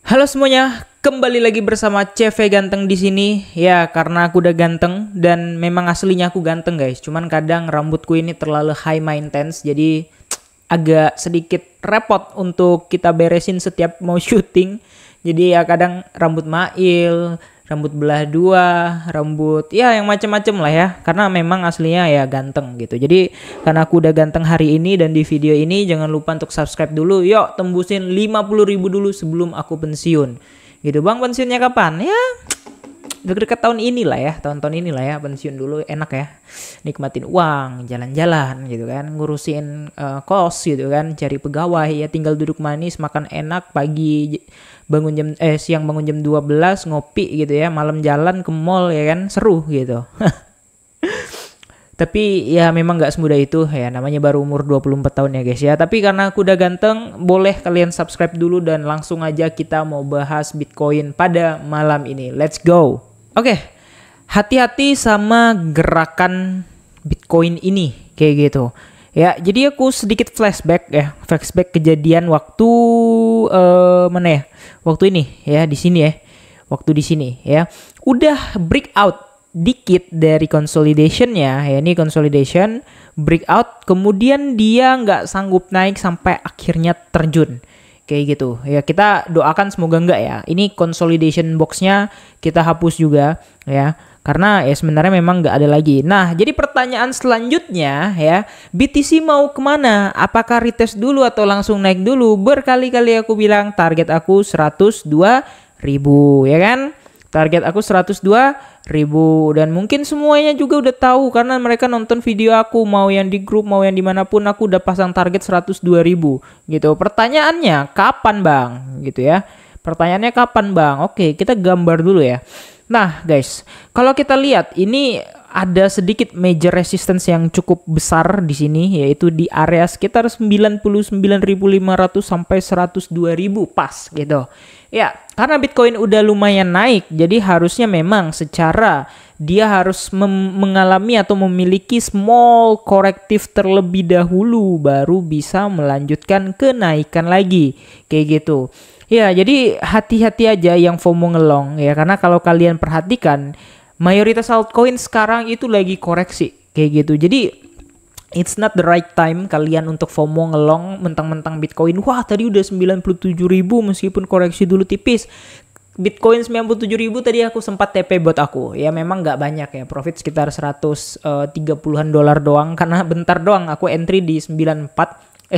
Halo semuanya, kembali lagi bersama CV Ganteng di sini. Ya, karena aku udah ganteng dan memang aslinya aku ganteng, guys. Cuman kadang rambutku ini terlalu high maintenance, jadi agak sedikit repot untuk kita beresin setiap mau syuting. Jadi ya kadang rambut mail, rambut belah dua, rambut ya yang macem-macem lah ya. Karena memang aslinya ya ganteng gitu. Jadi karena aku udah ganteng hari ini dan di video ini jangan lupa untuk subscribe dulu. Yuk tembusin 50.000 dulu sebelum aku pensiun. Gitu bang, pensiunnya kapan? Ya deket-deket tahun inilah ya, tahun-tahun inilah ya, pensiun dulu enak ya, nikmatin uang, jalan-jalan gitu kan, ngurusin kos gitu kan, cari pegawai ya, tinggal duduk manis, makan enak, pagi bangun siang bangun jam 12 ngopi gitu ya, malam jalan ke mall ya kan, seru gitu. Tapi ya memang gak semudah itu ya, namanya baru umur 24 tahun ya guys ya. Tapi karena aku udah ganteng, boleh kalian subscribe dulu dan langsung aja kita mau bahas Bitcoin pada malam ini. Let's go. Oke, hati-hati sama gerakan Bitcoin ini kayak gitu. Ya, jadi aku sedikit flashback ya, flashback kejadian waktu mana ya? Waktu ini ya, di sini ya. Waktu di sini ya. Udah breakout dikit dari consolidationnya ya, ini consolidation breakout, kemudian dia nggak sanggup naik sampai akhirnya terjun kayak gitu ya. Kita doakan semoga enggak ya, ini consolidation boxnya kita hapus juga ya, karena ya sebenarnya memang nggak ada lagi. Nah jadi pertanyaan selanjutnya ya, BTC mau kemana? Apakah retest dulu atau langsung naik dulu? Berkali-kali aku bilang target aku 102.000 ya kan, target aku 102.000 dan mungkin semuanya juga udah tahu karena mereka nonton video aku, mau yang di grup mau yang dimanapun aku udah pasang target 102.000 gitu. Pertanyaannya kapan bang gitu ya, pertanyaannya kapan bang? Oke, kita gambar dulu ya. Nah guys, kalau kita lihat ini ada sedikit major resistance yang cukup besar di sini, yaitu di area sekitar 99.500 sampai 102.000 pas gitu. Ya, karena Bitcoin udah lumayan naik, jadi harusnya memang secara dia harus mengalami atau memiliki small korektif terlebih dahulu baru bisa melanjutkan kenaikan lagi kayak gitu. Ya, jadi hati-hati aja yang FOMO ngelong ya, karena kalau kalian perhatikan mayoritas altcoin sekarang itu lagi koreksi kayak gitu. Jadi it's not the right time kalian untuk FOMO ngelong mentang-mentang Bitcoin. Wah tadi udah 97.000 meskipun koreksi dulu tipis. Bitcoin 97.000 tadi aku sempat TP buat aku. Ya memang nggak banyak ya, profit sekitar 130-an dolar doang. Karena bentar doang aku entry di 955,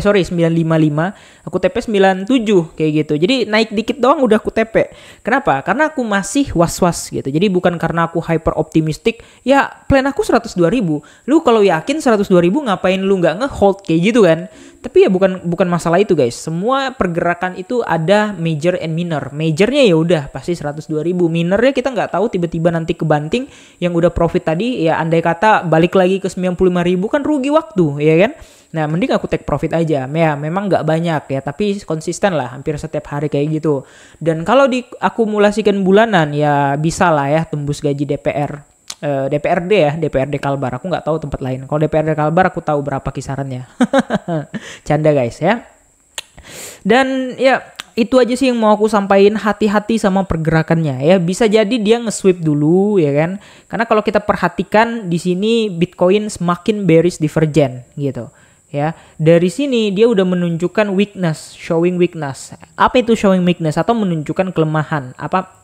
aku TP 97 kayak gitu. Jadi naik dikit doang udah aku TP. Kenapa? Karena aku masih was-was gitu. Jadi bukan karena aku hyper optimistic. Ya plan aku 102.000. Lu kalau yakin 102.000 ngapain lu nggak nge-hold kayak gitu kan? Tapi ya bukan masalah itu guys. Semua pergerakan itu ada major and minor. Majornya ya udah pasti 102.000. Minornya kita nggak tahu, tiba-tiba nanti kebanting yang udah profit tadi ya, andai kata balik lagi ke 95.000 kan rugi waktu ya kan. Nah mending aku take profit aja ya, memang nggak banyak ya tapi konsisten lah hampir setiap hari kayak gitu. Dan kalau diakumulasikan bulanan ya bisa lah ya tembus gaji DPRD ya, DPRD Kalbar. Aku nggak tahu tempat lain. Kalau DPRD Kalbar aku tahu berapa kisarannya. Canda guys ya. Dan ya itu aja sih yang mau aku sampaikan, hati-hati sama pergerakannya ya. Bisa jadi dia nge-sweep dulu ya kan. Karena kalau kita perhatikan di sini Bitcoin semakin bearish divergent gitu. Ya, dari sini dia udah menunjukkan weakness, showing weakness. Apa itu showing weakness? Atau menunjukkan kelemahan.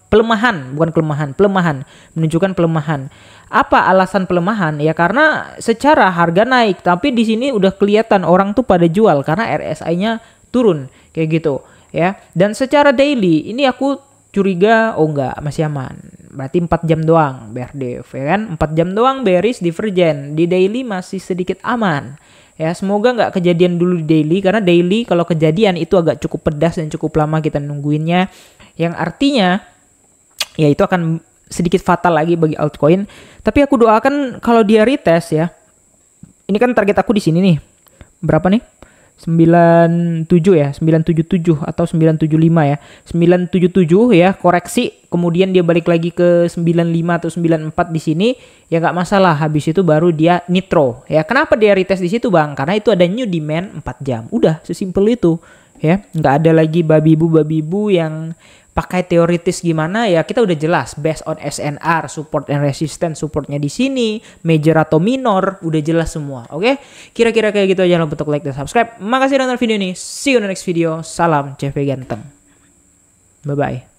Pelemahan, menunjukkan pelemahan. Apa alasan pelemahan? Ya karena secara harga naik, tapi di sini udah kelihatan orang tuh pada jual karena RSI-nya turun kayak gitu, ya. Dan secara daily ini aku curiga enggak, masih aman. Berarti 4 jam doang BRDF ya kan? 4 jam doang bearish divergent. Di daily masih sedikit aman. Ya, semoga nggak kejadian dulu di daily, karena daily kalau kejadian itu agak cukup pedas dan cukup lama kita nungguinnya. Yang artinya ya itu akan sedikit fatal lagi bagi altcoin. Tapi aku doakan kalau dia retest ya. Ini kan target aku di sini nih. Berapa nih? 97 ya, 977 atau 975 ya. 977 ya, koreksi, kemudian dia balik lagi ke 95 atau 94 di sini, ya nggak masalah. Habis itu baru dia nitro. Ya, kenapa dia retest di situ, Bang? Karena itu ada new demand 4 jam. Udah, sesimpel itu. ya. Nggak ada lagi babi bu yang pakai teoritis gimana ya, kita udah jelas based on SNR, support and resistance, supportnya di sini, major atau minor, udah jelas semua. Oke, kira-kira kayak gitu aja. Jangan lupa untuk like dan subscribe. Makasih udah nonton video ini. See you in the next video. Salam CV ganteng. Bye bye.